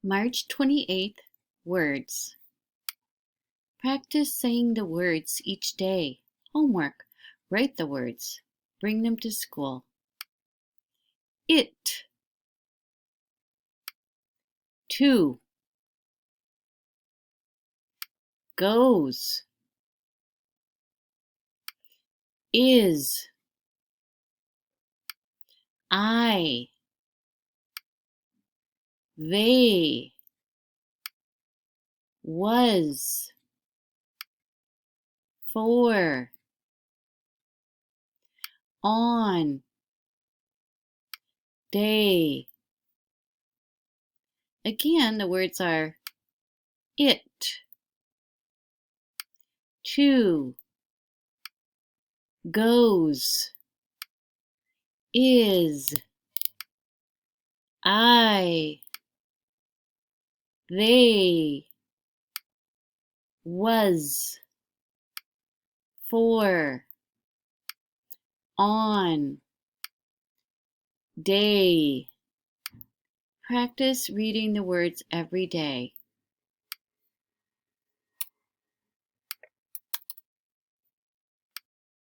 March 28th, words. Practice saying the words each day. Homework. Write the words. Bring them to school. It. To. Goes. Is. I. They. Was. For. On. Day. Again, the words are it, to, goes, is, I, they, was, for, on, day. Practice reading the words every day.